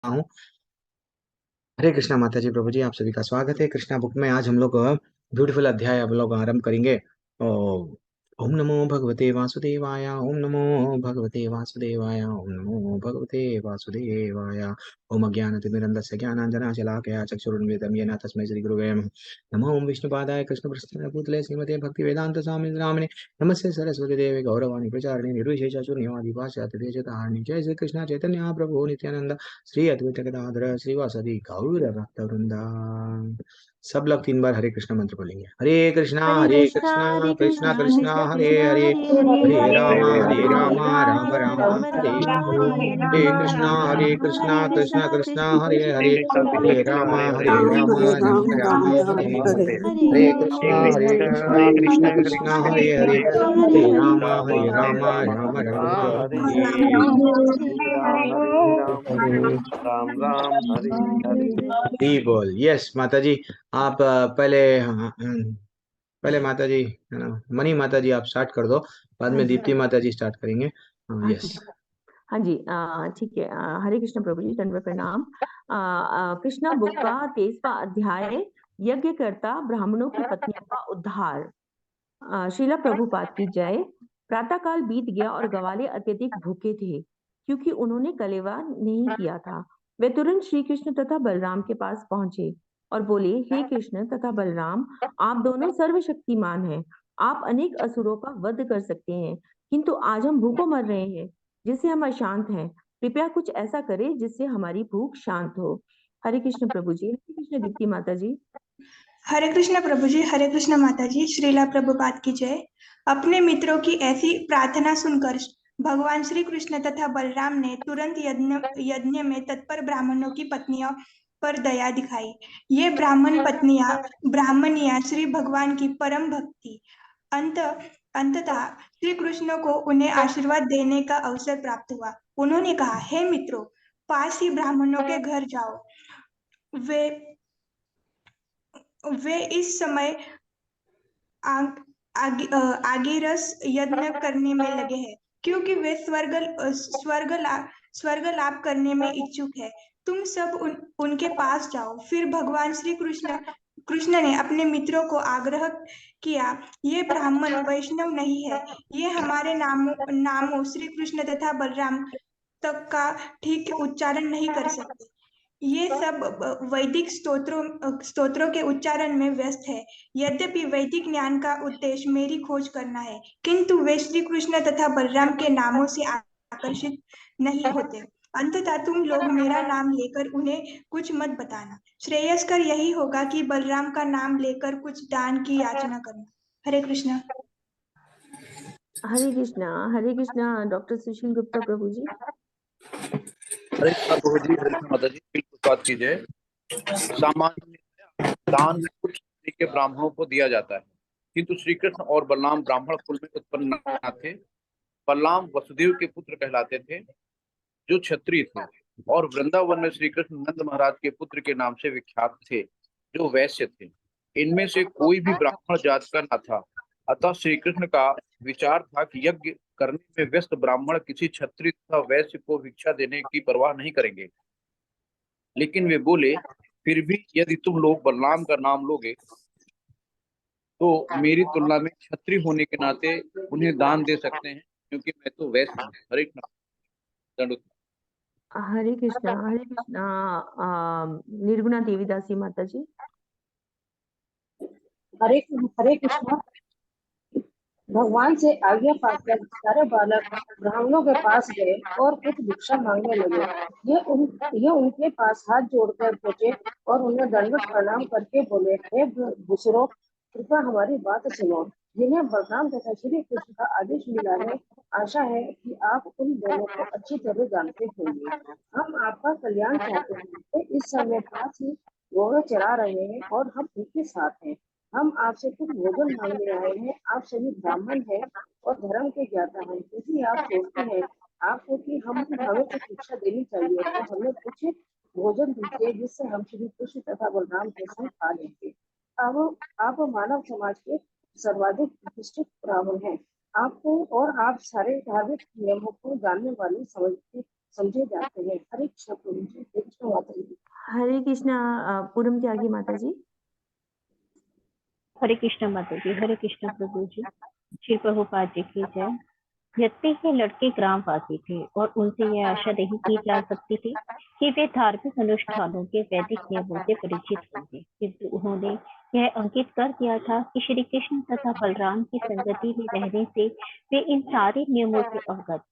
हूँ। हरे कृष्णा माता जी, प्रभु जी, आप सभी का स्वागत है कृष्णा बुक में। आज हम लोग ब्यूटीफुल अध्याय हम लोग आरंभ करेंगे। ओ, ओम नमो भगवते वासुदेवाय, ओम नमो भगवते वासुदेवाय, ओम नमो भगवते वासुदेवाय। ओम अज्ञानतिमिरन्धस्य ज्ञानाञ्जनशलाकया चक्षुरुन्मिलितं येन तस्मै श्रीगुरवे नमः। नमो ओम विष्णुपादाय कृष्णप्रस्थाय भूतले श्रीमते भक्तिवेदान्त स्वामी नामिने। नमस्ते सरस्वती देवी गौरवाणी प्रचारिणी निर्विशेष शून्यवादी भाषातदेशतारिणी। जय श्री कृष्ण चैतन्य प्रभु नित्यानंद श्री अद्वैत गदाधर श्रीवासदि गौर भक्तवृंदा। सब लोग 3 बार हरे कृष्णा मंत्र बोलेंगे। हरे कृष्णा हरे कृष्णा कृष्णा कृष्णा कृष्ण हरे कृष्ण हरे, हरे हरे हरे राम हरे राम राम राम राम हरे राम हरे। हरे हरे हरे कृष्णा हरे कृष्णा कृष्णा कृष्णा कृष्ण हरे कृष्ण हरे, कृष्ण हरे हरे राम राम राम राम राम राम हरे हरे हरे। हरे हरे कृष्णा हरे कृष्णा कृष्ण हरे कृष्ण हरे, कृष्ण हरे हरे हरे राम राम राम राम हरे राम हरे हरे। राम राम हरे हरे। जी बोल। यस माता जी, आप पहले, हाँ, पहले माता जी है ना, मनी माता जी आप स्टार्ट कर दो, बाद हाँ में जी दीप्ति माता जी स्टार्ट करेंगे। हाँ हाँ यस। जी हाँ जी ठीक है। हरे कृष्ण प्रभु जी, दंडवत प्रणाम। कृष्णा बुक का 23वां अध्याय, यज्ञकर्ता ब्राह्मणों की पत्नियों का उद्धार। श्रीला प्रभुपाद की जय। प्रातः काल बीत गया और ग्वाले अत्यधिक भूखे थे क्योंकि उन्होंने कलेवा नहीं किया था। वे तुरंत श्री कृष्ण तथा बलराम के पास पहुंचे और बोले, हे कृष्ण तथा बलराम, आप दोनों सर्वशक्तिमान हैं। आप अनेक असुरों का वध कर सकते हैं, किंतु आज हम भूखों मर रहे हैं, जिससे हम अशांत हैं। कृपया कुछ ऐसा करें जिससे हमारी भूख शांत हो। हरे कृष्ण प्रभु जी। हरे कृष्ण दीप्ति माता जी। हरे कृष्ण प्रभु जी, हरे कृष्ण माता जी, श्रीला प्रभुपाद की जय। अपने मित्रों की ऐसी प्रार्थना सुनकर भगवान श्री कृष्ण तथा बलराम ने तुरंत यज्ञ में तत्पर ब्राह्मणों की पत्नियों पर दया दिखाई। ये ब्राह्मणियां श्री भगवान की परम भक्ति। अंत अंततः श्री कृष्ण को उन्हें आशीर्वाद देने का अवसर प्राप्त हुआ। उन्होंने कहा, हे मित्रों, पास ही ब्राह्मणों के घर जाओ। वे वे इस समय आग, आगिरस यज्ञ करने में लगे हैं, क्योंकि वे स्वर्ग लाभ करने में इच्छुक है। तुम सब उनके पास जाओ। फिर भगवान श्री कृष्ण ने अपने मित्रों को आग्रह किया, ये ब्राह्मण वैष्णव नहीं है। ये हमारे नामों श्री कृष्ण तथा बलराम तक का ठीक उच्चारण नहीं कर सकते। ये सब वैदिक स्तोत्रों के उच्चारण में व्यस्त है। यद्यपि वैदिक ज्ञान का उद्देश्य मेरी खोज करना है, किंतु वे श्री कृष्ण तथा बलराम के नामों से आकर्षित नहीं होते। अंततः तुम लोग मेरा नाम लेकर उन्हें कुछ मत बताना। श्रेयस्कर यही होगा कि बलराम का नाम लेकर कुछ दान की याचना करना। हरे कृष्ण। हरे कृष्णा डॉक्टर सुशील गुप्ता प्रभु जी। हरे कृष्णा प्रभु जी, हरे कृष्णा माता जी, बिल्कुल बात कीजिए। सामान्य दान कुछ श्रेणी के ब्राह्मणों को दिया जाता है, किंतु श्री कृष्ण और बलराम ब्राह्मण कुल में उत्पन्न न थे। बलराम वसुदेव के पुत्र कहलाते थे, जो क्षत्रिय थे, और वृंदावन में श्री कृष्ण नंद महाराज के पुत्र के नाम से विख्यात थे, जो वैश्य थे। इनमें से कोई भी ब्राह्मण जात का न था। अतः श्री कृष्ण का विचार था कि यज्ञ करने में व्यस्त ब्राह्मण किसी क्षत्रिय तथा वैश्य को भिक्षा देने की परवाह नहीं करेंगे। लेकिन वे बोले, फिर भी यदि तुम लोग बलराम का नाम लोगे तो मेरी तुलना में क्षत्रिय होने के नाते उन्हें दान दे सकते हैं, क्योंकि मैं तो वैश्य हूँ। हरे कृष्ण। दंडवत। हरे कृष्णा निर्गुणा देवीदासी माता जी। हरे हरे कृष्णा। भगवान से आज्ञा पाकर सारे बालक ब्राह्मणों के पास गए और कुछ भिक्षा मांगने लगे। ये उनके पास हाथ जोड़कर पहुंचे और उन्हें दंडवत प्रणाम करके बोले, हे भूसुरों, कृपया हमारी बात सुनो। जिन्हें बलराम तथा श्री कृष्ण का आदेश मिला है, आशा है कि आप उन दोनों को अच्छी तरह जानते होंगे। हम आपका कल्याण चाहते हैं। वे इस समय पास ही घोड़े चरा रहे हैं और हम उनके साथ हैं। हम आपसे कुछ भोजन मांगने आए हैं। आप सभी ब्राह्मण हैं और धर्म के ज्ञाता हैं। यदि आप सोचते हैं आपको कि हमें कुछ शिक्षा देनी चाहिए, तो हमें कुछ भोजन दीजिए, जिससे हम श्री कृष्ण तथा बलराम के संग खा लेंगे। अब आप मानव समाज के सर्वाधिक प्रतिष्ठित ब्राह्मण हैं। आपको और आप सारे धार्मिक नियमों को जानने वाले समझे जाते हैं। हरे कृष्ण प्रभु जी, हरे कृष्ण हरे कृष्णा पूनम त्यागी माता जी। हरे कृष्ण माता जी। हरे कृष्ण प्रभु जी। श्री प्रभुपाद जी की जय। यद्यपि के लड़के ग्रामवासी थे और उनसे यह आशा नहीं की जा सकती थी कि वे धार्मिक अनुष्ठानों के वैदिक नियमों से परिचित होंगे, किंतु उन्होंने यह अंकित कर दिया था कि श्री कृष्ण तथा बलराम की संगति में रहने से वे इन सारे नियमों से अवगत।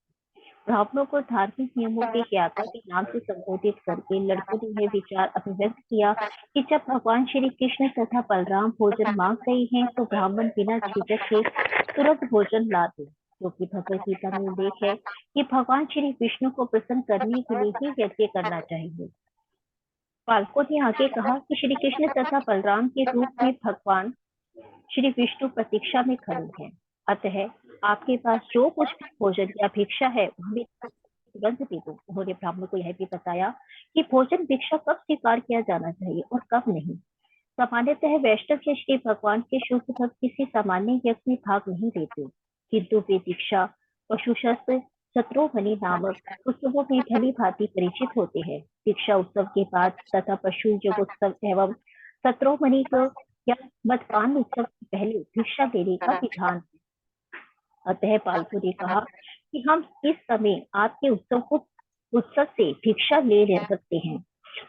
ब्राह्मणों को धार्मिक नियमों के ज्ञाता के नाम से संबोधित करके लड़कों ने यह विचार अभिव्यक्त किया कि जब भगवान श्री कृष्ण तथा बलराम भोजन मांग रहे हैं तो ब्राह्मण बिना झिझक के तुरंत भोजन ला दे, क्योंकि भगवत गीता में उल्लेख है कि भगवान श्री विष्णु को प्रसन्न करने के लिए ही यज्ञ करना चाहिए। बालकों ने आगे कहा कि श्री कृष्ण तथा बलराम के रूप में भगवान श्री विष्णु प्रतीक्षा में खड़े हैं, अतः आपके पास जो कुछ भी भोजन या भिक्षा है हमें तुरंत दे दो। उन्होंने ब्राह्मण को यह भी बताया कि भोजन भिक्षा कब स्वीकार किया जाना चाहिए और कब नहीं। सामान्यतः वैष्णव या श्री भगवान के शुभ भक्त किसी सामान्य यज्ञ में भाग नहीं लेते, किंतु वे दीक्षा, पशु शस्त्र, शत्रुघ्नि नामक उत्सवों में भली भांति परिचित होते हैं। दीक्षा उत्सव के बाद तथा पशु जगोत्सव एवं शत्रुघ्नि को या मदपान उत्सव से पहले भिक्षा देने का विधान है। अतः पालतू ने कहा कि हम इस समय आपके उत्सव से भिक्षा ले सकते हैं,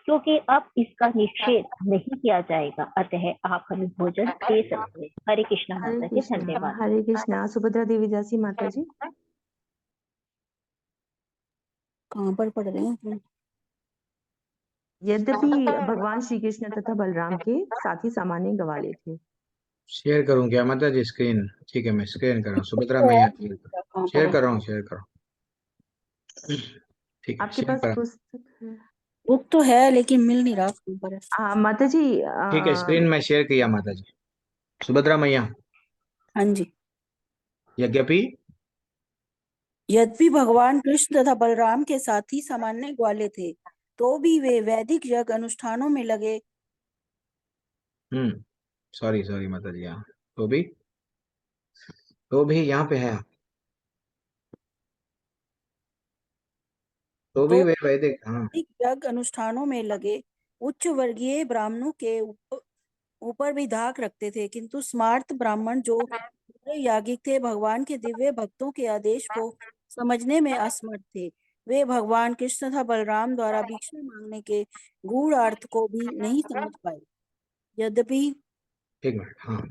क्योंकि अब इसका निषेध नहीं किया जाएगा, अतः आप हमें भोजन दे सकते हैं। हरे कृष्णा माता जी। धन्यवाद। हरे कृष्णा। सुभद्रा देवी दासी माता जी। कहाँ पर पढ़ रहे हैं? यद्यपि भगवान श्री कृष्ण तथा बलराम के साथी सामान्य गवाले थे। शेयर करूं क्या माता जी स्क्रीन? ठीक है, मैं स्क्रीन कर रहा हूँ। सुभद्रा मैया शेयर कर रहा हूँ, शेयर कर रहा हूँ। ठीक है, आपके शेयर पास कर। पुस्तक है? बुक तो है लेकिन मिल नहीं रहा पर। हाँ माता जी। ठीक है, स्क्रीन में शेयर किया माता जी। सुभद्रा मैया। हाँ जी। यद्यपि यद्यपि भगवान कृष्ण तथा बलराम के साथी सामान्य ग्वाले थे, तो भी वे वैदिक यज्ञ अनुष्ठानों में लगे। सॉरी सॉरी माता जी। यहाँ तो भी यहाँ पे है। तो भी तो वे वैदिक, हाँ। वैदिक यज्ञ अनुष्ठानों में लगे उच्च वर्गीय ब्राह्मणों के ऊपर भी धाक रखते थे, किंतु स्मार्त ब्राह्मण जो बड़े याज्ञिक थे भगवान के दिव्य भक्तों के आदेश को समझने में असमर्थ थे। वे भगवान कृष्ण तथा बलराम द्वारा भिक्षा मांगने के गूढ़ अर्थ को भी नहीं समझ पाए। यद्यपि एक मिनट, हाँ।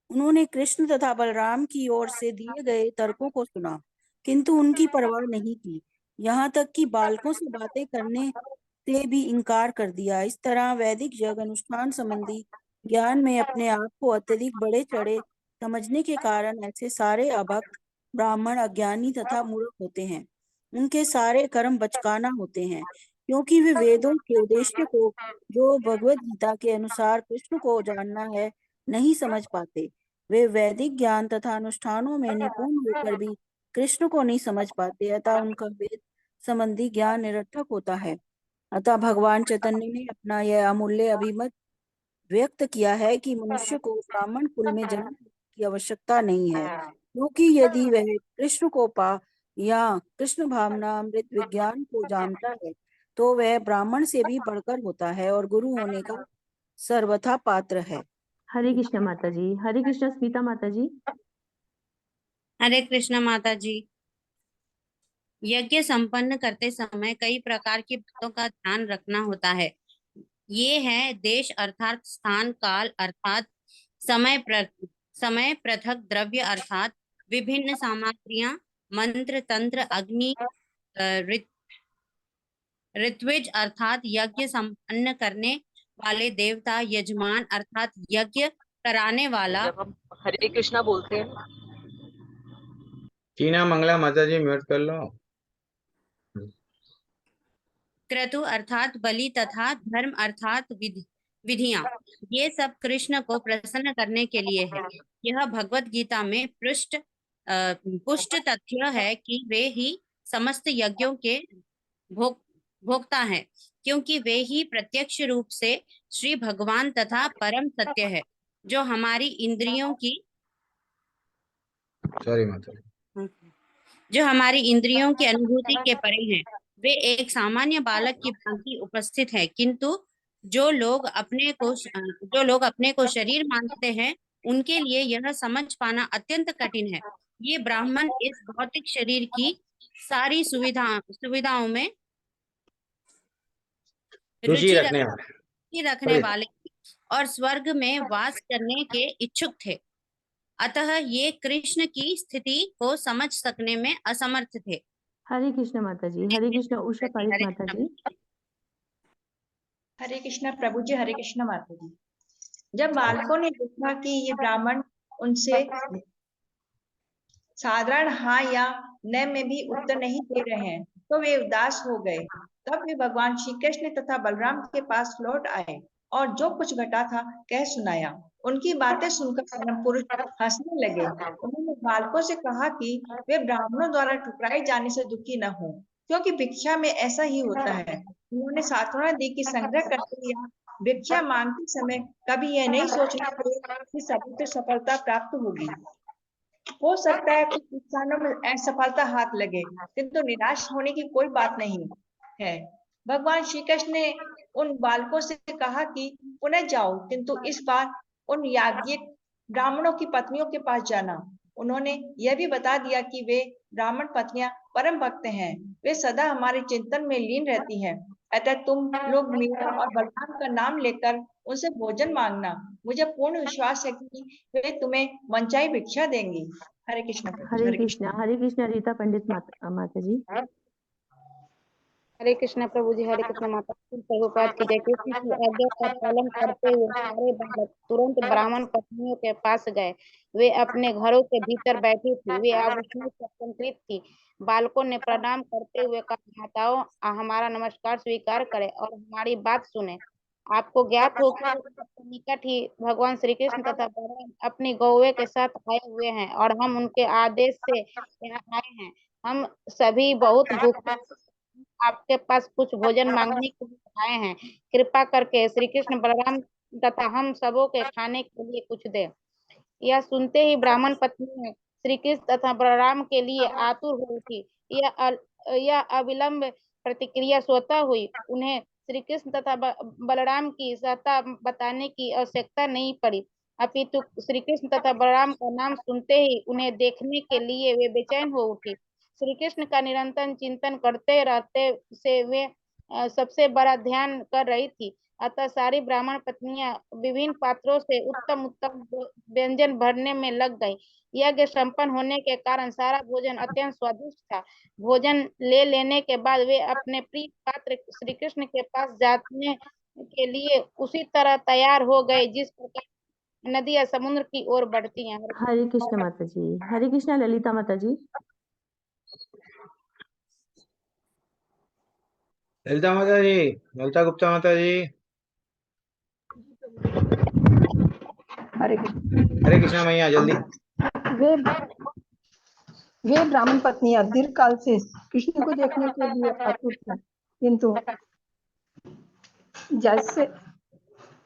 उन्होंने कृष्ण तथा बलराम की ओर से दिए गए तर्कों को सुना, किंतु उनकी परवाह नहीं की। यहाँ तक कि बालकों से बातें करने से भी इनकार कर दिया। इस तरह वैदिक यज्ञ अनुष्ठान संबंधी ज्ञान में अपने आप को अत्यधिक बढ़े चढ़े समझने के कारण ऐसे सारे अभक्त ब्राह्मण अज्ञानी तथा मूर्ख होते हैं। उनके सारे कर्म बचकाना होते हैं, क्योंकि वे वेदों के उद्देश्य को, जो भगवत गीता के अनुसार कृष्ण को जानना है, नहीं समझ पाते। वे वैदिक ज्ञान तथा अनुष्ठानों में निपुण होकर भी कृष्ण को नहीं समझ पाते, अतः उनका वेद संबंधी ज्ञान निरर्थक होता है। अतः भगवान चैतन्य ने अपना यह अमूल्य अभिमत व्यक्त किया है कि मनुष्य को ब्राह्मण कुल में जन्म की आवश्यकता नहीं है, क्योंकि यदि वह कृष्ण को पा या कृष्ण भावना अमृत विज्ञान को जानता है, तो वह ब्राह्मण से भी बढ़कर होता है और गुरु होने का सर्वथा पात्र है। हरे कृष्ण माता जी। हरे कृष्ण स्मिता माता जी। हरे कृष्ण माता जी। यज्ञ संपन्न करते समय कई प्रकार की बातों का ध्यान रखना होता है। ये है देश अर्थात स्थान, काल अर्थात समय, पृथक द्रव्य अर्थात विभिन्न सामग्रियां, मंत्र, तंत्र, अग्नि, ऋत्विज अर्थात यज्ञ संपन्न करने वाले देवता, यजमान अर्थात यज्ञ कराने वाला। जब हम हरे कृष्णा बोलते हैं, टीना मंगला माता जी म्यूट कर लो। क्रतु अर्थात बलि तथा धर्म अर्थात विधियां, ये सब कृष्ण को प्रसन्न करने के लिए है। यह भगवत गीता में पुष्ट तथ्य है कि वे ही समस्त यज्ञों के भोक्ता हैं, क्योंकि वे ही प्रत्यक्ष रूप से श्री भगवान तथा परम सत्य है, जो हमारी इंद्रियों की सॉरी माता जी। जो हमारी इंद्रियों की अनुभूति के परे हैं। वे एक सामान्य बालक की भांति उपस्थित है, किंतु जो लोग अपने को शरीर मानते हैं उनके लिए यह समझ पाना अत्यंत कठिन है। ये ब्राह्मण इस भौतिक शरीर की सारी सुविधाओं में रुचि रुचि रखने वाले रखने पंडित। वाले और स्वर्ग में वास करने के इच्छुक थे, अतः ये कृष्ण की स्थिति को समझ सकने में असमर्थ थे। हरे कृष्ण माता जी। हरे कृष्ण उषा पारिक हरे माता कृष्ण। जी। हरे कृष्णा प्रभु जी। हरे कृष्णा माता जी। जब बालकों ने देखा कि ये ब्राह्मण उनसे साधारण हाँ या न में भी उत्तर नहीं दे रहे हैं तो वे उदास हो गए। तब वे भगवान श्री कृष्ण तथा बलराम के पास लौट आए और जो कुछ घटा था कह सुनाया। उनकी बातें सुनकर परम पुरुष हंसने लगे। उन्होंने बालकों से कहा कि वे ब्राह्मणों द्वारा ठुकराए जाने से दुखी न हो, क्योंकि भिक्षा में ऐसा ही होता है। उन्होंने सांत्वना दी कि संग्रह करते या भिक्षा मांगते समय कभी यह नहीं सोचना चाहिए कि सभी को सफलता प्राप्त होगी। हो सकता है कुछ स्थानों में असफलता हाथ लगे, किंतु निराश होने की कोई बात नहीं है। भगवान श्री कृष्ण ने उन बालकों से कहा कि पुनः जाओ, किंतु इस बार उन याज्ञिक ब्राह्मणों की पत्नियों के पास जाना। उन्होंने यह भी बता दिया कि वे ब्राह्मण पत्नियां परम भक्त हैं, वे सदा हमारे चिंतन में लीन रहती हैं। अतः तुम लोग मीरा और बलराम का नाम लेकर उनसे भोजन मांगना। मुझे पूर्ण विश्वास है कि वे तुम्हें मनचाही भिक्षा देंगी। हरे कृष्ण प्रभु जी। हरे हरे कृष्ण। कृष्ण। हरे कृष्ण रीता पंडित माता जी। हरे कृष्ण प्रभु जी। हरे कृष्ण माता प्रभुपाद की जय। कृष्ण की आज्ञा का पालन करते हुए सारे बालक तुरंत ब्राह्मण पत्नियों के पास गए। वे अपने घरों के भीतर बैठी थी, वे आभूषणों से अलंकृत थी। बालकों ने प्रणाम करते हुए कहा, माताओं हमारा नमस्कार स्वीकार करें और हमारी बात सुने। आपको ज्ञात हो कि सबके निकट ही भगवान श्री कृष्ण तथा बलराम अपनी गौवे के साथ आए हुए हैं और हम उनके आदेश से यहाँ आए हैं। हम सभी बहुत भूखे, आपके पास कुछ भोजन मांगने के लिए आए हैं। कृपा करके श्री कृष्ण बलराम तथा हम सबों के खाने के लिए कुछ दे। यह सुनते ही ब्राह्मण पत्नी श्री कृष्ण तथा बलराम के लिए आतुर हो उठी। यह अविलंब प्रतिक्रिया स्वतः हुई। उन्हें श्री कृष्ण तथा बलराम की सत्ता बताने की आवश्यकता नहीं पड़ी, अपितु श्री कृष्ण तथा बलराम का नाम सुनते ही उन्हें देखने के लिए वे बेचैन हो उठी। श्री कृष्ण का निरंतर चिंतन करते रहते से वे सबसे बड़ा ध्यान कर रही थी। अतः सारी ब्राह्मण पत्नियां विभिन्न पात्रों से उत्तम उत्तम व्यंजन भरने में लग गई। यज्ञ संपन्न होने के कारण सारा भोजन अत्यंत स्वादिष्ट था। भोजन ले लेने के बाद वे अपने प्रिय पात्र श्री कृष्ण के पास जाने के लिए उसी तरह तैयार हो गए जिस प्रकार नदियां समुद्र की ओर बढ़ती हैं। हरे कृष्ण माता जी। हरे कृष्ण ललिता माता जी। ललिता माता जी, ललिता गुप्ता माता जी। हरे हरे कृष्णा मैया जल्दी। वे वे ब्राह्मण पत्नियां दीर्घ काल से कृष्ण को देखने के लिए आतुर थीं, किंतु जैसे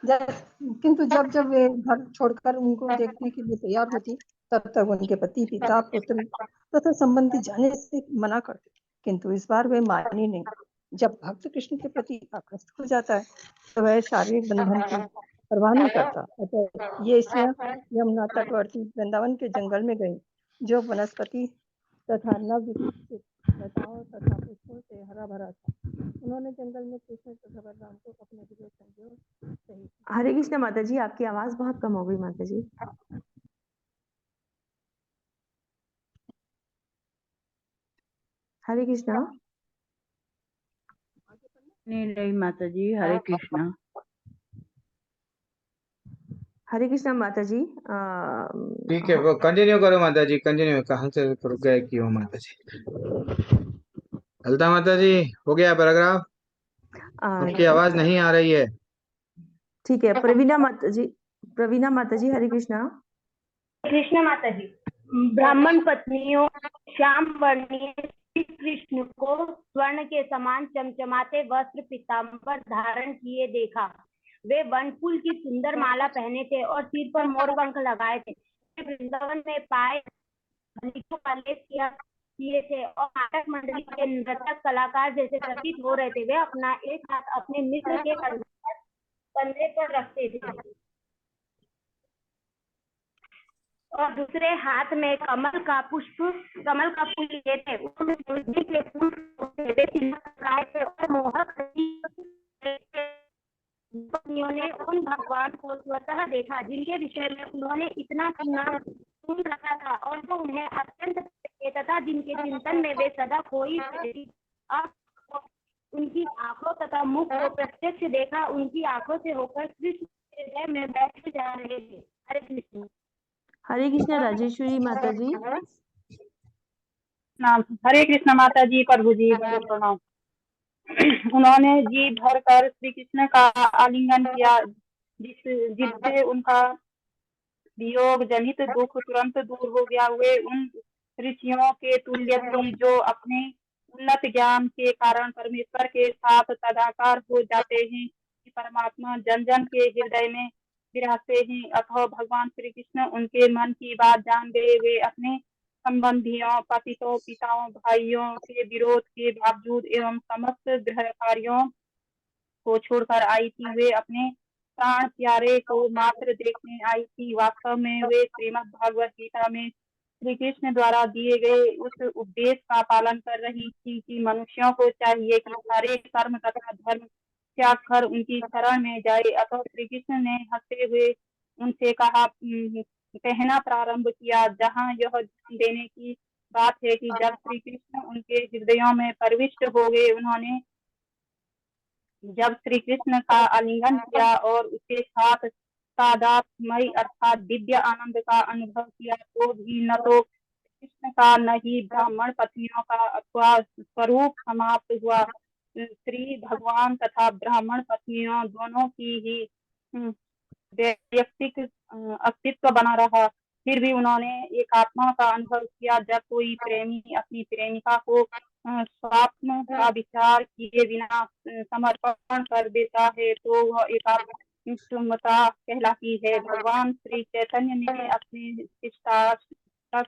किंतु जब जब वे घर छोड़कर उनको देखने के लिए तैयार होती, तब तक उनके पति, पिता, पुत्र तथा संबंधी जाने से मना करते, किंतु इस बार वे मानी नहीं। जब भक्त कृष्ण के प्रति आकृष्ट हो जाता है तो वह शारीरिक बंधन की परवाह नहीं करता। अतः ये स्त्रियां यमुना तटवर्ती वृंदावन के जंगल में गई, जो वनस्पति तथा नवविकसित लताओं तथा पुष्पों से हरा भरा था। उन्होंने जंगल में कृष्ण तथा बलराम को अपने दिव्य संजोग सहित। हरे कृष्ण माता जी। आपकी आवाज बहुत कम हो गई माता जी। हरे कृष्णा। नहीं माता जी। हरे कृष्णा। हरे कृष्णा माता जी। ठीक है, वो कंटिन्यू करो माता जी, कंटिन्यू। कहाँ से रुक गए क्यों माता जी? ललिता माता जी, हो गया पैराग्राफ? आपकी आवाज नहीं आ रही है। ठीक है, प्रवीणा माता जी। प्रवीणा माता जी। हरे कृष्णा। कृष्ण माता जी। ब्राह्मण पत्नियों श्याम वर्णीय श्री कृष्ण को स्वर्ण के समान चमचमाते वस्त्र पीताम्बर धारण किए देखा। वे वनफूल की सुंदर माला पहने थे और सिर पर मोरपंख लगाए थे। वृंदावन में पाए का लेप किया किए थे और नाटक मंडली के नृत्यक कलाकार जैसे प्रतीत हो रहे थे। वे अपना एक हाथ अपने मित्र के कंधे पर रखते थे और दूसरे हाथ में कमल का फूल लिए थे। उन्होंने तुलसी के फूल वे तिलक लगाए थे और मोहक पत्नियों ने उन भगवान को स्वतः देखा जिनके विषय में उन्होंने इतना सुन रखा था और जो उन्हें अत्यंत प्रिय तथा जिनके चिंतन में वे सदा खोई रहती। अब उनकी आंखों तथा मुख को प्रत्यक्ष देखा, उनकी आंखों से होकर कृष्ण के हृदय में बैठ जा रहे थे। हरे कृष्ण। हरे कृष्ण राजेश्वरी माता जी। हरे कृष्ण माता जी, प्रभु जी बड़े प्रणाम। उन्होंने जी भर कर श्री कृष्ण का आलिंगन किया जिससे उनका वियोग जनित दुख तुरंत दूर हो गया। वे उन ऋषियों के तुल्य थी जो अपने उन्नत ज्ञान के कारण परमेश्वर के साथ तदाकार हो जाते हैं कि परमात्मा जन जन के हृदय में विराजते हैं। अतः भगवान श्री कृष्ण उनके मन की बात जान गए। वे अपने संबंधियों, पतितों, पिताओं, भाइयों के विरोध के बावजूद एवं समस्त गृह कार्यों को छोड़कर आई थी। वे अपने प्राण प्यारे को मात्र देखने आई थी। वास्तव में वे श्रीमद् भागवत गीता में श्री कृष्ण द्वारा दिए गए उस उपदेश का पालन कर रही थी कि मनुष्यों को चाहिए कि सारे कर्म तथा धर्म त्याग कर उनकी शरण में जाए। अतः श्री कृष्ण ने हंसते हुए उनसे कहना प्रारंभ किया। जहाँ यह ध्यान देने की बात है कि जब श्री कृष्ण उनके हृदयों में प्रविष्ट हो गए, उन्होंने जब श्री कृष्ण का आलिंगन किया और उसके साथ तादात्म्य अर्थात दिव्य आनंद का अनुभव किया, तो भी न तो कृष्ण का न ही ब्राह्मण पत्नियों का अथवा स्वरूप समाप्त हुआ। श्री भगवान तथा ब्राह्मण पत्नियों दोनों की ही वैयक्तिक अस्तित्व बना रहा। फिर भी उन्होंने एक आत्मा का अनुभव किया। जब कोई प्रेमी अपनी प्रेमिका को स्वात्म का विचार किए बिना समर्पण कर देता है तो वह एकात्मता कहलाती है। भगवान श्री चैतन्य ने अपने शिष्टाष्टक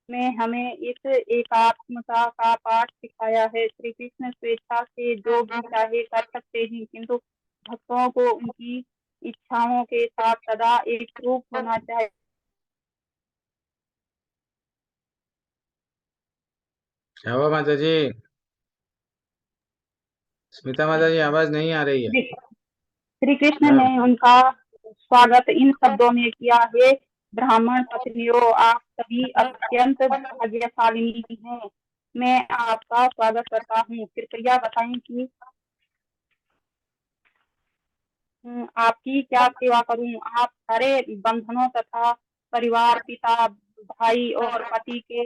में हमें इस एकात्मता का पाठ सिखाया है। श्री कृष्ण स्वेच्छा से जो भी चाहे कर सकते हैं, किंतु भक्तों को उनकी इच्छाओं के साथ सदा एक रूप होना चाहिए। क्या हुआ माता जी? स्मिता माता जी, आवाज नहीं आ रही है। श्री कृष्ण ने उनका स्वागत इन शब्दों में किया, हे ब्राह्मण पत्नियों, आप सभी अत्यंत भाग्यशालिनी हैं। मैं आपका स्वागत करता हूँ। कृपया बताएं कि आपकी क्या सेवा करूं। आप सारे बंधनों तथा परिवार, पिता, भाई और पति के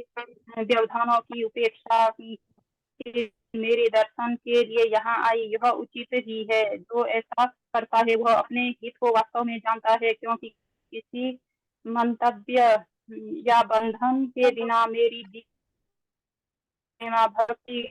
व्यवधानों की उपेक्षा के मेरे दर्शन के लिए यहाँ आई, यह उचित ही है। जो ऐसा करता है वह अपने हित को वास्तव में जानता है, क्योंकि किसी मंतव्य या बंधन के बिना मेरी भक्ति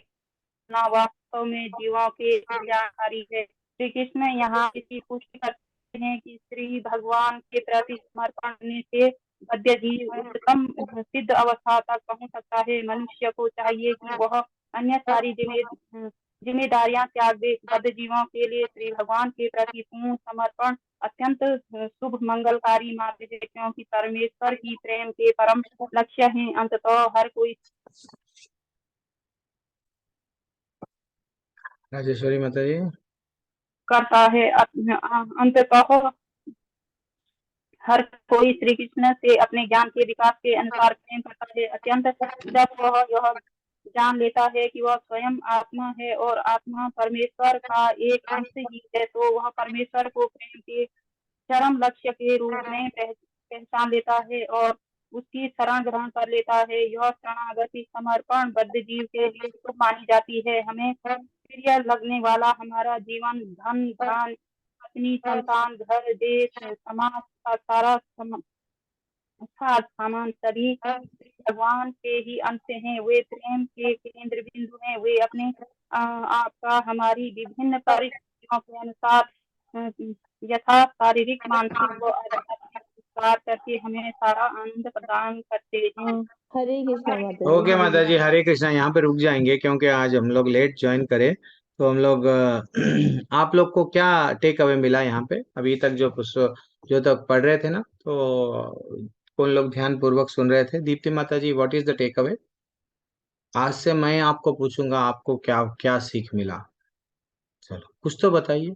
वास्तव में जीवों के कल्याणकारी है। श्री कृष्ण यहाँ इसकी पुष्टि करते हैं कि श्री भगवान के प्रति समर्पण करने से बद्ध जीव उच्चतम सिद्ध अवस्था तक पहुँच सकता है। मनुष्य को चाहिए कि वह अन्य सारी जिम्मेदारियां त्याग दे। बद्ध जीवों के लिए श्री भगवान के प्रति पूर्ण समर्पण अत्यंत शुभ मंगलकारी मार्ग है, क्योंकि परमेश्वर ही प्रेम के परम लक्ष्य हैं। अंततः हर कोई राजेश्वरी माता जी करता है। अंततः हर कोई श्री कृष्ण से अपने ज्ञान के विकास के अनुसार प्रेम करता है। अत्यंत जब वह यह जान लेता है कि वह स्वयं आत्मा है और आत्मा परमेश्वर का एक अंश ही है, तो वह परमेश्वर को प्रेम के चरम लक्ष्य के रूप में पहचान लेता है और उसकी शरण ग्रहण कर लेता है। यह शरणागति समर्पण बद्ध जीव के लिए शुभ मानी जाती है। हमें प्रिय लगने वाला हमारा जीवन, धन, दान, पत्नी, संतान, घर, देश, समाज का सारा सामान सभी भगवान के ही अंश हैं। वे प्रेम के केंद्र बिंदु हैं। वे अपने आपका हमारी विभिन्न परिस्थितियों के अनुसार यथा शारीरिक, मानसिक व आध्यात्मिक उपकार करके हमें सारा आनंद प्रदान करते हैं। हरे कृष्णा माता जी, ओके हरे माता जी, कृष्णा। हरे कृष्णा। यहाँ पे रुक जाएंगे क्योंकि आज हम लोग लेट ज्वाइन करें, तो हम लोग आप लोग को क्या टेक अवे मिला यहाँ पे अभी तक, जो तक पढ़ रहे थे ना, तो कौन लोग ध्यान पूर्वक सुन रहे थे? दीप्ति माता ji, what is the take away? आज से मैं आपको पूछूंगा, आपको क्या क्या सीख मिला? चलो कुछ तो बताइए।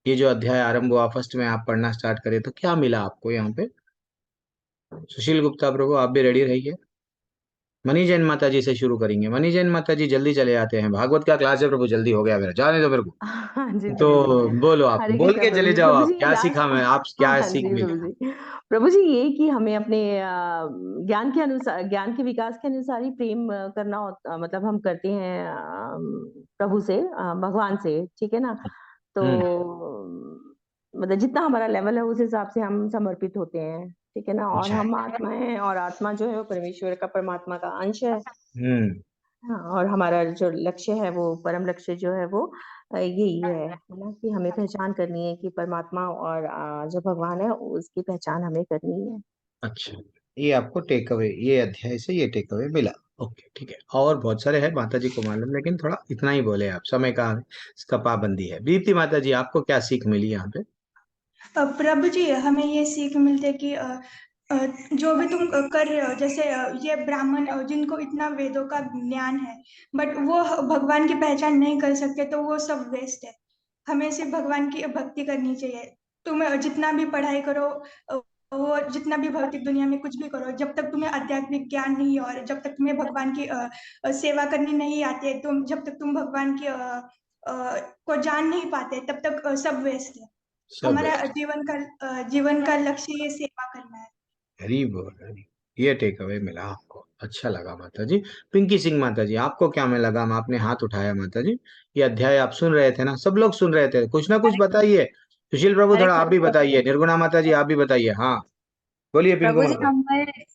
ये जो अध्याय आरंभ हुआ, फर्स्ट में आप पढ़ना स्टार्ट करें, तो क्या मिला आपको यहाँ पे? सुशील गुप्ता प्रभु, आप भी रेडी रहिए। मनी जैन माता जी से शुरू करेंगे। मनी जैन माता जी जल्दी चले आते हैं, भागवत का क्लास है प्रभु, जल्दी हो गया मेरा, जाने दो मेरे को। हाँ जी तो प्रभु जी। बोलो, आप हरे बोल कृष्णा के प्रभु चले जी। जाओ, प्रभु आप जी क्या लास्ट, सीखा मैं, आप हाँ क्या हाँ सीख जी मिली? प्रभु जी। प्रभु जी ये कि हमें अपने ज्ञान के अनुसार, ज्ञान के विकास के अनुसार ही प्रेम करना मतलब हम करते हैं प्रभु से, भगवान से, ठीक है ना। तो हम्म। मतलब जितना हमारा लेवल है उस हिसाब से हम समर्पित होते हैं, ठीक है ना। और अच्छा। हम आत्मा है, और आत्मा जो है वो परमेश्वर का, परमात्मा का अंश है। हम्म। हाँ, और हमारा जो लक्ष्य है वो, परम लक्ष्य जो है वो यही है ना, कि हमें पहचान करनी है कि परमात्मा और जो भगवान है उसकी पहचान हमें करनी है। अच्छा, ये आपको टेक अवे, ये अध्याय से ये टेक अवे मिला। ओके ठीक है, और बहुत सारे हैं माता जी को मालूम, लेकिन थोड़ा इतना ही बोले आप, समय का इसका पाबंदी है। दीप्ति माता जी, आपको क्या सीख मिली यहाँ पे? प्रभु जी, हमें ये सीख मिलती है कि जो भी तुम कर रहे हो, जैसे ये ब्राह्मण जिनको इतना वेदों का ज्ञान है बट वो भगवान की पहचान नहीं कर सकते, तो वो सब वेस्ट है। हमें सिर्फ भगवान की भक्ति करनी चाहिए। तुम जितना भी पढ़ाई करो, वो जितना भी भौतिक दुनिया में कुछ भी करो, जब तक तुम्हें आध्यात्मिक ज्ञान नहीं, और जब तक तुम्हें भगवान की सेवा करनी नहीं आती है, जब तक तुम भगवान की को जान नहीं पाते, तब तक सब वेस्ट है। सब हमारा बेस्ट। जीवन का लक्ष्य ये सेवा करना है। हरी बोल, हरी। ये टेक अवे मिला आपको, अच्छा लगा माता जी। पिंकी सिंह माता जी, आपको क्या में लगा? आपने हाथ उठाया माता जी, ये अध्याय आप सुन रहे थे ना, सब लोग सुन रहे थे, कुछ ना कुछ बताइए। सुशील प्रभु, हरे थोड़ा आप भी कृष्ण प्रभु बताइए। जी। निर्गुणा माता जी, आप भी बताइए। हाँ, बोलिए पिंकू प्रभु जी, माता।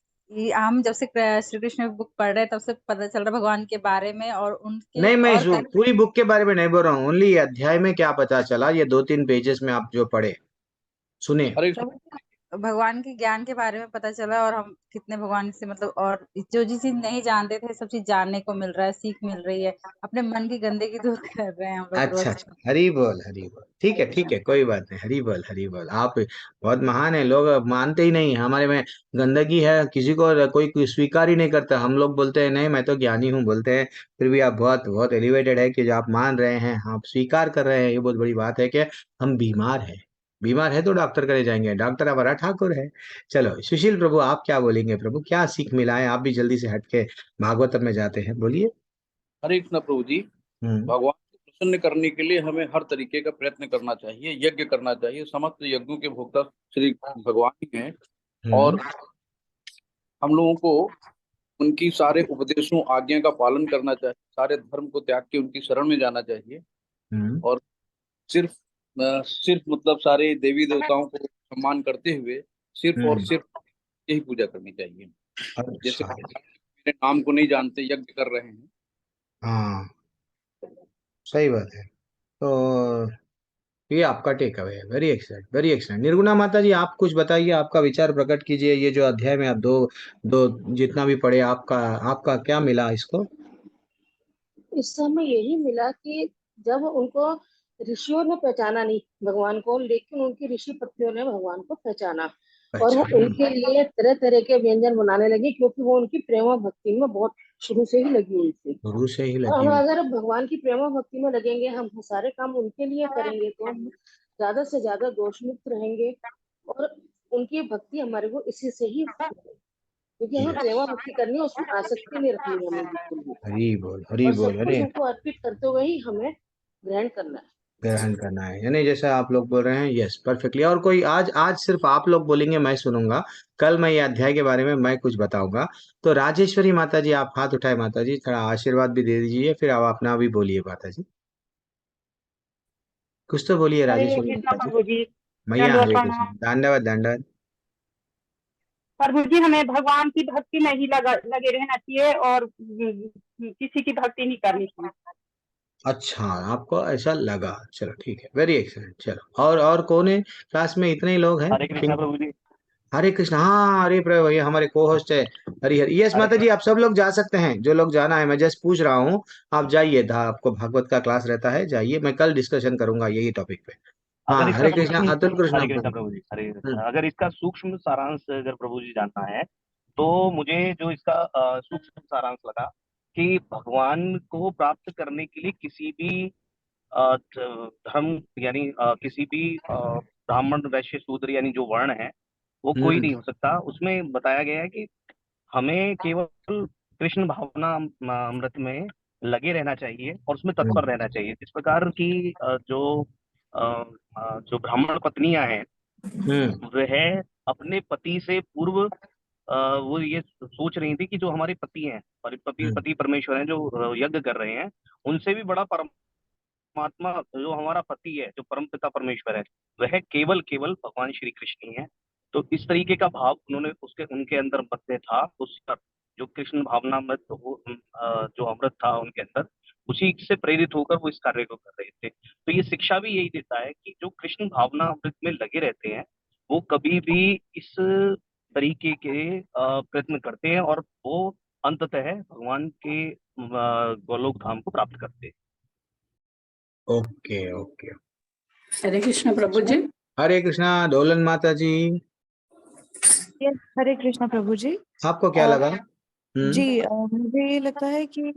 हम जब से श्री कृष्ण बुक पढ़ रहे हैं तब से पता चल रहा है भगवान के बारे में और उनके नहीं, मैं और कई पूरी बुक के बारे में नहीं बोल रहा हूँ, ओनली ये अध्याय में क्या पता चला, ये 2-3 पेजेस में आप जो पढ़े, सुने। हरे प्रभु जी, भगवान के ज्ञान के बारे में पता चला और हम कितने भगवान से मतलब और जो चीज नहीं जानते थे सब चीज जानने को मिल रहा है, सीख मिल रही है। अपने मन की गंदगी दूर कर रहे हैं हम लोग अच्छा रोज। अच्छा, हरी बोल, हरी बोल। ठीक हरे है कृष्ण। ठीक है, कोई बात नहीं, हरी बोल, हरी बोल। आप बहुत महान है, लोग मानते ही नहीं हमारे में गंदगी है, किसी को कोई स्वीकार ही नहीं करता। हम लोग बोलते हैं नहीं मैं तो ज्ञानी हूँ बोलते हैं, फिर भी आप बहुत बहुत एलिवेटेड है कि जो आप मान रहे हैं, आप स्वीकार कर रहे हैं, ये बहुत बड़ी बात है कि हम बीमार है। बीमार है तो डॉक्टर करे जाएंगे, डॉक्टर हमारा ठाकुर है। चलो सुशील प्रभु, आप क्या बोलेंगे प्रभु, क्या सीख मिला है? आप भी जल्दी से हटके भागवतम में जाते हैं, बोलिए। हरे कृष्ण प्रभु जी। हम्म। भगवान को प्रसन्न करने के लिए हमें हर तरीके का प्रयत्न करना चाहिए, यज्ञ करना चाहिए। समस्त यज्ञों के भोक्ता श्री भगवान ही हैं। हम्म। और हम लोगों को उनकी सारे उपदेशों, आज्ञा का पालन करना चाहिए। सारे धर्म को त्याग के उनकी शरण में जाना चाहिए। हम्म। और सिर्फ सिर्फ मतलब सारे देवी देवताओं को सम्मान करते हुए सिर्फ और हम्म। सिर्फ यही पूजा करनी चाहिए। जैसे अच्छा। मेरे नाम को नहीं जानते, यज्ञ कर रहे हैं। हाँ, सही बात है। तो ये आपका टेक अवे है, very excellent, very excellent. Nirguna माता जी, आप कुछ बताइए, आपका विचार प्रकट कीजिए। ये जो अध्याय में आप दो दो जितना भी पढ़े, आपका आपका क्या मिला इसको? इससे हमें यही मिला कि जब उनको ऋषियों ने पहचाना नहीं भगवान को, लेकिन उनकी ऋषि पत्नियों ने भगवान को पहचाना और वो पहचान। उनके लिए तरह तरह के व्यंजन बनाने लगी, क्योंकि वो उनकी प्रेम भक्ति में बहुत शुरू से ही लगी हुई थी। गुरु से ही और लगी हम हुई। अगर भगवान की प्रेम भक्ति में लगेंगे, हम सारे काम उनके लिए करेंगे, तो हम ज्यादा से ज्यादा दोष मुक्त रहेंगे और उनकी भक्ति हमारे को इसी से ही, क्योंकि हमें यस। प्रेम भक्ति करनी है, उसमें आसक्ति नहीं रखनी है हमें बिल्कुल भी, हरी बोल, हरी और बोल। सब कुछ उनको अर्पित करते हुए ही हमें ग्रहण करना है। ग्रहण करना है, यानी जैसा आप लोग बोल रहे हैं, यस परफेक्टली। और कोई आज आज सिर्फ आप लोग बोलेंगे, मैं सुनूंगा। कल मैं ये अध्याय के बारे में मैं कुछ बताऊंगा। तो राजेश्वरी माता जी, आप हाथ उठाए माता जी, थोड़ा आशीर्वाद भी दे दीजिए, फिर आप अपना भी बोलिए माता जी, कुछ तो बोलिए हरे राजेश्वरी कृष्ण माता जी। प्रभु जी। मैया दंडवत हरे कृष्ण, प्रणाम। दंडवत दंडवत। प्रभु जी, हमें भगवान की भक्ति में ही लगे रहना चाहिए और किसी की भक्ति नहीं करनी चाहिए। अच्छा, आपको ऐसा लगा, चलो ठीक है, वेरी एक्सलेंट। चलो, और कौन है क्लास में? इतने ही लोग हैं? हरे कृष्णा प्रभु जी। हरे कृष्ण। हाँ, अरे प्रभु, ये हमारे को होस्ट है। हरी हरी। यस माता जी, आप सब लोग जा सकते हैं, जो लोग जाना है। मैं जस्ट पूछ रहा हूँ, आप जाइए था, आपको भागवत का क्लास रहता है, जाइए। मैं कल डिस्कशन करूंगा यही टॉपिक पे। अगर हाँ, इसका हरे कृष्णा, सूक्ष्म अतुल कृष्णा हरे कृष्ण प्रभु। प्रभु जी, हरे कृष्ण, अगर इसका सूक्ष्म सारांश अगर प्रभु जी जानना है तो मुझे जो इसका सूक्ष्म सारांश लगा कि भगवान को प्राप्त करने के लिए किसी भी धर्म यानी किसी भी ब्राह्मण वैश्य शूद्र यानी जो वर्ण है वो कोई नहीं हो सकता। उसमें बताया गया है कि हमें केवल कृष्ण भावना अमृत में लगे रहना चाहिए और उसमें तत्पर रहना चाहिए। इस प्रकार की जो ब्राह्मण पत्नियां हैं वह अपने पति से पूर्व वो ये सोच रही थी कि जो हमारे पति हैं और पति परमेश्वर हैं जो यज्ञ कर रहे हैं, उनसे भी बड़ा परमात्मा जो हमारा पति है, जो परम पिता परमेश्वर है, वह केवल केवल भगवान श्री कृष्ण ही है। तो इस तरीके का भाव उन्होंने उनके अंदर मत में था। उस पर जो कृष्ण भावनामृत जो अमृत था उनके अंदर, उसी से प्रेरित होकर वो इस कार्य को कर रहे थे। तो ये शिक्षा भी यही देता है कि जो कृष्ण भावना अमृत में लगे रहते हैं वो कभी भी इस तरीके के प्रयत्न करते हैं और वो अंततः भगवान के गोलोक धाम को प्राप्त करते हैं। Okay okay. हरे कृष्ण प्रभु जी। हरे कृष्णा डोलन माता जी। हरे कृष्णा प्रभु जी। आपको क्या लगा? जी, मुझे ये लगता है कि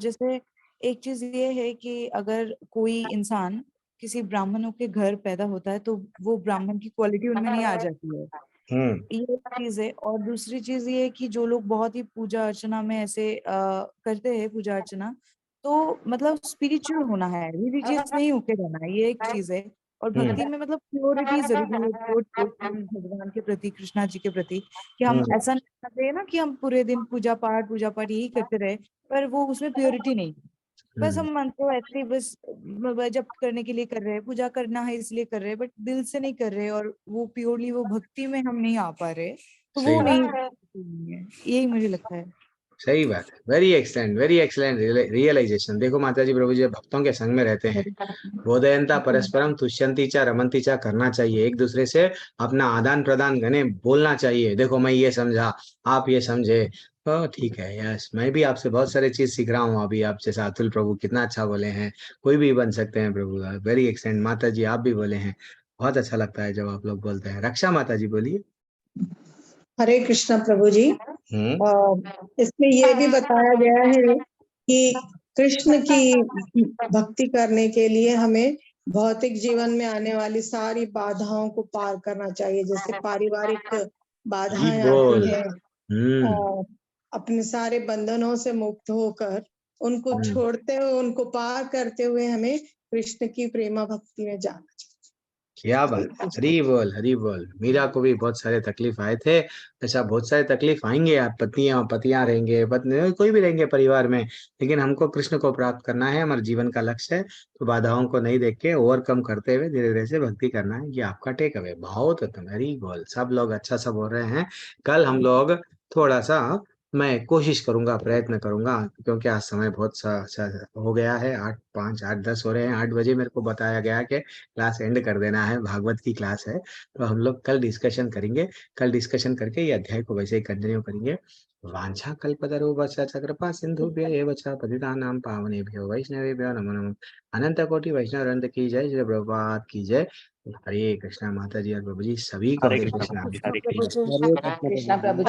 जैसे एक चीज ये है कि अगर कोई इंसान किसी ब्राह्मणों के घर पैदा होता है तो वो ब्राह्मण की क्वालिटी उनमें नहीं आ जाती है, ये एक चीज है। और दूसरी चीज ये है कि जो लोग बहुत ही पूजा अर्चना में ऐसे करते हैं पूजा अर्चना, तो मतलब स्पिरिचुअल होना है, रिलीजियस नहीं होके रहना है, ये एक चीज है। और भक्ति में मतलब प्योरिटी जरूरी है, प्योर डिवोशन भगवान के प्रति, कृष्णा जी के प्रति, कि हम ऐसा नहीं करना चाहिए ना कि हम पूरे दिन पूजा पाठ यही करते रहे, पर वो उसमें प्योरिटी नहीं। बस हम मंत्र ऐसे ही बस जप करने के लिए कर रहे हैं, पूजा करना है इसलिए कर रहे हैं, बट दिल से नहीं कर रहे, और वो प्योरली वो भक्ति में हम नहीं आ पा रहे, तो वो नहीं है। यही मुझे लगता है। सही बात है। Very excellent realisation. देखो माता जी, प्रभु जी भक्तों के संग में रहते हैं, बोधयंता परस्परम तुष्यंती चा रमंती चा करना चाहिए, एक दूसरे से अपना आदान प्रदान गने बोलना चाहिए। देखो मैं ये समझा, आप ये समझे, तो ठीक है। यस, मैं भी आपसे बहुत सारे चीज सीख रहा हूँ अभी। आप जैसा अतुल प्रभु कितना अच्छा बोले हैं, कोई भी बन सकते हैं प्रभु। वेरी एक्सलेंट माता जी, आप भी बोले हैं, बहुत अच्छा लगता है जब आप लोग बोलते हैं। रक्षा माता जी बोलिए। हरे कृष्णा प्रभु जी। इसमें ये भी बताया गया है कि कृष्ण की भक्ति करने के लिए हमें भौतिक जीवन में आने वाली सारी बाधाओं को पार करना चाहिए। जैसे पारिवारिक बाधाएं आती हैं, अपने सारे बंधनों से मुक्त होकर उनको छोड़ते हुए, उनको पार करते हुए हमें कृष्ण की प्रेमा भक्ति में जाना चाहिए। क्या बात, हरी बोल हरी बोल। मीरा को भी बहुत सारे तकलीफ आए थे, ऐसा बहुत सारे तकलीफ आएंगे। आप पतियां रहेंगे, पत्नी कोई भी रहेंगे परिवार में, लेकिन हमको कृष्ण को प्राप्त करना है, हमारे जीवन का लक्ष्य है। तो बाधाओं को नहीं देख के ओवरकम करते हुए धीरे धीरे से भक्ति करना है, ये आपका टेक अवे। बहुत उत्तम, हरी बोल। सब लोग अच्छा सा बोल रहे हैं। कल हम लोग थोड़ा सा, मैं कोशिश करूंगा, प्रयत्न करूंगा, क्योंकि आज समय बहुत सा हो गया है, 8:05 8:10 हो रहे हैं। 8 बजे मेरे को बताया गया कि क्लास एंड कर देना है, भागवत की क्लास है। तो हम लोग कल डिस्कशन करेंगे, कल डिस्कशन करके ये अध्याय को वैसे ही कंटिन्यू करेंगे। वांछा कल्पतरुभ्यश्च कृपा सिंधुभ्य एव च पतितानां पावनेभ्यो वैष्णवेभ्यो नमो नमः। अनंत कोटि वैष्णव वृंद की जय, श्री प्रभुपाद की जय। हरे कृष्णा माता जी और प्रभु जी सभी को हरे कृष्णा। हरे कृष्णा प्रभु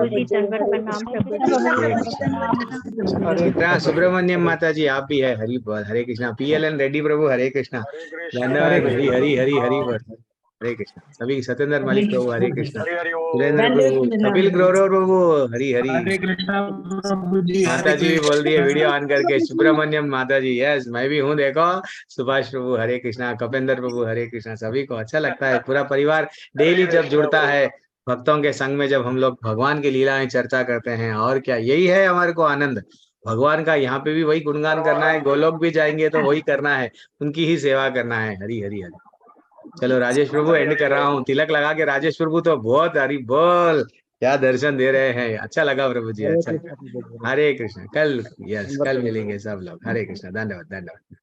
जी, दंडवत प्रणाम प्रभु जी। हरे कृष्णा। सुब्रमण्यम माता जी आप भी है, हरि बोल। हरे कृष्णा। PLN रेड्डी प्रभु, हरे कृष्णा। धन्यवाद, हरि हरि हरि हरि बोल। हरे कृष्णा। सभी सत्येंद्र मलिक प्रभु, हरे कृष्णा। सुरेंद्र प्रभु, कपिल ग्रोवर प्रभु, हरि हरि। माता जी भी बोल दिए वीडियो ऑन करके। सुब्रमण्यम माता जी, यस मैं भी हूँ, देखो। सुभाष प्रभु, हरे कृष्णा। कपेंद्र प्रभु, हरे कृष्णा। सभी को अच्छा लगता है, पूरा परिवार डेली जब जुड़ता है भक्तों के संग में, जब हम लोग भगवान की लीलाएं चर्चा करते हैं, और क्या, यही है हमारे को आनंद भगवान का। यहाँ पे भी वही गुणगान करना है, गोलोक भी जाएंगे तो वही करना है, उनकी ही सेवा करना है। हरि हरि हरि। चलो राजेश प्रभु एंड कर रहा हूँ, तिलक लगा के। राजेश प्रभु तो बहुत, हरि बोल, क्या दर्शन दे रहे हैं। अच्छा लगा प्रभु जी, अच्छा। हरे कृष्ण। कल, यस कल मिलेंगे सब लोग। हरे कृष्ण। धन्यवाद धन्यवाद।